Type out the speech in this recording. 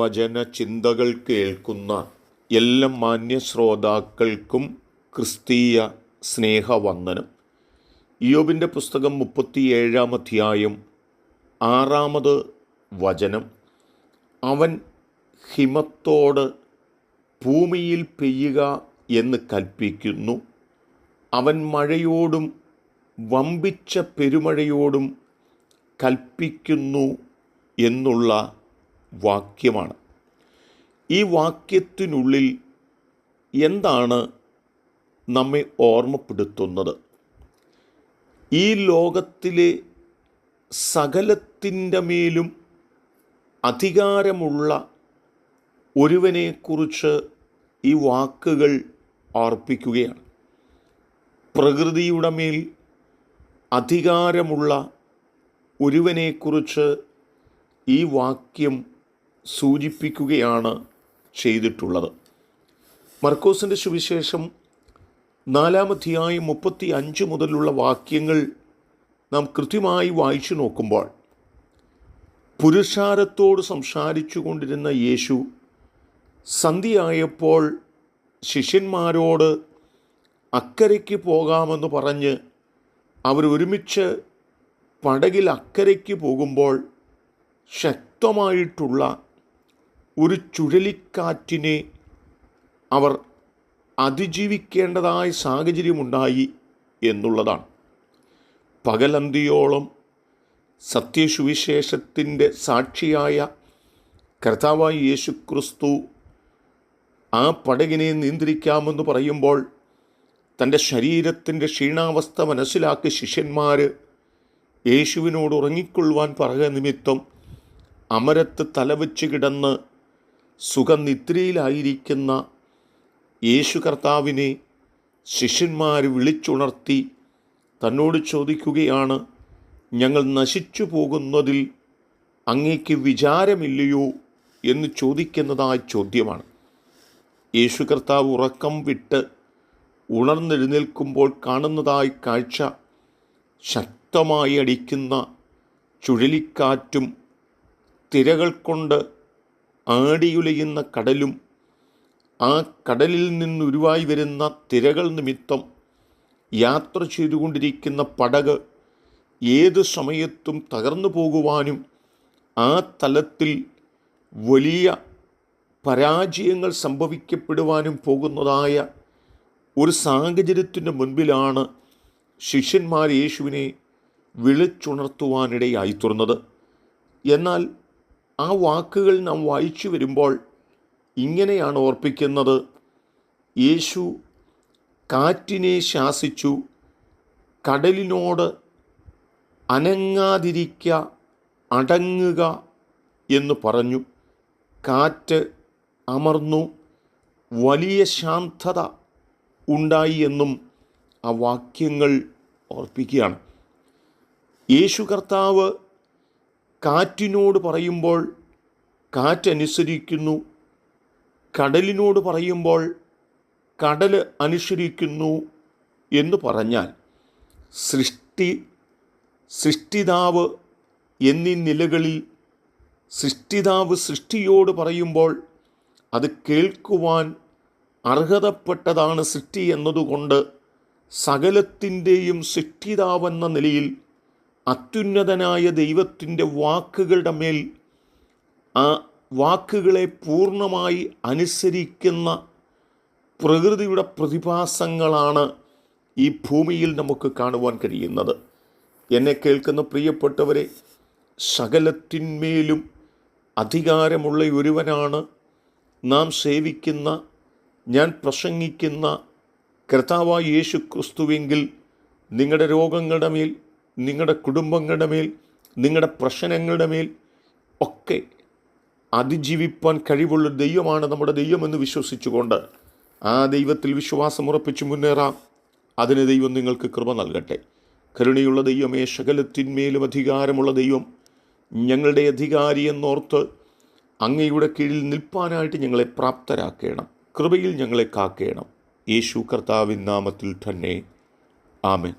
വചന ചിന്തകൾ കേൾക്കുന്ന എല്ലാ മാന്യ ശ്രോതാക്കൾക്കും ക്രിസ്തീയ സ്നേഹവന്ദനം. ഇയ്യോബിൻ്റെ പുസ്തകം 37-ാം അധ്യായം 6-ാമത് വചനം. അവൻ ഹിമത്തോട് ഭൂമിയിൽ പെയ്യുക എന്ന് കൽപ്പിക്കുന്നു, അവൻ മഴയോടും വമ്പിച്ച പെരുമഴയോടും കൽപ്പിക്കുന്നു എന്നുള്ള വാക്യമാണ്. ഈ വാക്യത്തിനുള്ളിൽ എന്താണ് നമ്മെ ഓർമ്മപ്പെടുത്തുന്നത്? ഈ ലോകത്തിലെ സകലത്തിൻ്റെ മേലും അധികാരമുള്ള ഒരുവനെക്കുറിച്ച് ഈ വാക്കുകൾ ഓർപ്പിക്കുകയാണ്. പ്രകൃതിയുടെ മേൽ അധികാരമുള്ള ഒരുവനെക്കുറിച്ച് ഈ വാക്യം സൂചിപ്പിക്കുകയാണ് ചെയ്തിട്ടുള്ളത്. മർക്കോസിൻ്റെ സുവിശേഷം 4-ാം അധ്യായം 35 മുതലുള്ള വാക്യങ്ങൾ നാം കൃത്യമായി വായിച്ചു നോക്കുമ്പോൾ, പുരുഷാരത്തോട് സംസാരിച്ചു കൊണ്ടിരുന്ന യേശു സന്ധ്യയായപ്പോൾ ശിഷ്യന്മാരോട് അക്കരയ്ക്ക് പോകാമെന്ന് പറഞ്ഞ് അവർ ഒരുമിച്ച് പടകിൽ അക്കരയ്ക്ക് പോകുമ്പോൾ ശക്തമായിട്ടുള്ള ഒരു ചുഴലിക്കാറ്റിനെ അവർ അതിജീവിക്കേണ്ടതായ സാഹചര്യമുണ്ടായി എന്നുള്ളതാണ്. പകലന്തിയോളം സത്യസുവിശേഷത്തിൻ്റെ സാക്ഷിയായ കർത്താവായ യേശുക്രിസ്തു ആ പടകിനെ നിയന്ത്രിക്കാമെന്ന് പറയുമ്പോൾ തൻ്റെ ശരീരത്തിൻ്റെ ക്ഷീണാവസ്ഥ മനസ്സിലാക്കി ശിഷ്യന്മാർ യേശുവിനോട് ഉറങ്ങിക്കൊള്ളുവാൻ പറയുക നിമിത്തം അമരത്ത് തലവെച്ച് കിടന്ന് സുഖനിദ്രയിലായിരിക്കുന്ന യേശു കർത്താവിനെ ശിഷ്യന്മാർ വിളിച്ചുണർത്തി തന്നോട് ചോദിക്കുകയാണ്, ഞങ്ങൾ നശിച്ചു പോകുന്നതിൽ അങ്ങേക്ക് വിചാരമില്ലയോ എന്ന് ചോദിക്കുന്നതായ ചോദ്യമാണ്. യേശു കർത്താവ് ഉറക്കം വിട്ട് ഉണർന്നെഴുന്നേൽക്കുമ്പോൾ കാണുന്നതായ കാഴ്ച ശക്തമായി അടിക്കുന്ന ചുഴലിക്കാറ്റും തിരകൾ കൊണ്ട് ആടിയുലയുന്ന കടലും ആ കടലിൽ നിന്നുരുവായി വരുന്ന തിരകൾ നിമിത്തം യാത്ര ചെയ്തുകൊണ്ടിരിക്കുന്ന പടക് ഏത് സമയത്തും തകർന്നു പോകുവാനും ആ തലത്തിൽ വലിയ പരാജയങ്ങൾ സംഭവിക്കപ്പെടുവാനും പോകുന്നതായ ഒരു സാഹചര്യത്തിൻ്റെ മുൻപിലാണ് ശിഷ്യന്മാർ യേശുവിനെ വിളിച്ചുണർത്തുവാനിടയായിത്തീർന്നത്. എന്നാൽ ആ വാക്കുകൾ നാം വായിച്ചു വരുമ്പോൾ ഇങ്ങനെയാണ് ഓർപ്പിക്കുന്നത്. യേശു കാറ്റിനെ ശാസിച്ചു, കടലിനോട് അനങ്ങാതിരിക്ക, അടങ്ങുക എന്ന് പറഞ്ഞു. കാറ്റ് അമർന്നു, വലിയ ശാന്തത ഉണ്ടായി എന്നും ആ വാക്യങ്ങൾ ഓർപ്പിക്കുകയാണ്. യേശു കർത്താവ് കാറ്റിനോട് പറയുമ്പോൾ കാറ്റനുസരിക്കുന്നു, കടലിനോട് പറയുമ്പോൾ കടൽ അനുസരിക്കുന്നു എന്ന് പറഞ്ഞാൽ സൃഷ്ടിതാവ് എന്നീ നിലകളിൽ സൃഷ്ടിതാവ് സൃഷ്ടിയോട് പറയുമ്പോൾ അത് കേൾക്കുവാൻ അർഹതപ്പെട്ടതാണ് സൃഷ്ടി എന്നതുകൊണ്ട് സകലത്തിൻ്റെയും സൃഷ്ടിതാവെന്ന നിലയിൽ അത്യുന്നതനായ ദൈവത്തിൻ്റെ വാക്കുകളുടെ മേൽ ആ വാക്കുകളെ പൂർണ്ണമായി അനുസരിക്കുന്ന പ്രകൃതിയുടെ പ്രതിഭാസങ്ങളാണ് ഈ ഭൂമിയിൽ നമുക്ക് കാണുവാൻ കഴിയുന്നത്. എന്നെ കേൾക്കുന്ന പ്രിയപ്പെട്ടവരെ, സകലത്തിന്മേലും അധികാരമുള്ള ഒരുവനാണ് നാം സേവിക്കുന്ന, ഞാൻ പ്രസംഗിക്കുന്ന കർത്താവായ യേശു ക്രിസ്തുവെങ്കിൽ നിങ്ങളുടെ രോഗങ്ങളുടെ മേൽ, നിങ്ങളുടെ കുടുംബങ്ങളുടെ മേൽ, നിങ്ങളുടെ പ്രശ്നങ്ങളുടെ മേൽ ഒക്കെ അതിജീവിപ്പാൻ കഴിവുള്ള ദൈവമാണ് നമ്മുടെ ദൈവമെന്ന് വിശ്വസിച്ചുകൊണ്ട് ആ ദൈവത്തിൽ വിശ്വാസമുറപ്പിച്ച് മുന്നേറാം. അതിന് ദൈവം നിങ്ങൾക്ക് കൃപ നൽകട്ടെ. കരുണയുള്ള ദൈവമേ, സകലത്തിന്മേലും അധികാരമുള്ള ദൈവം, ഞങ്ങളുടെ അധികാരി എന്നോർത്ത് അങ്ങയുടെ കീഴിൽ നിൽപ്പാനായിട്ട് ഞങ്ങളെ പ്രാപ്തരാക്കണം. കൃപയിൽ ഞങ്ങളെ കാക്കണം. യേശു കർത്താവിൻ നാമത്തിൽ തന്നെ ആമേൻ.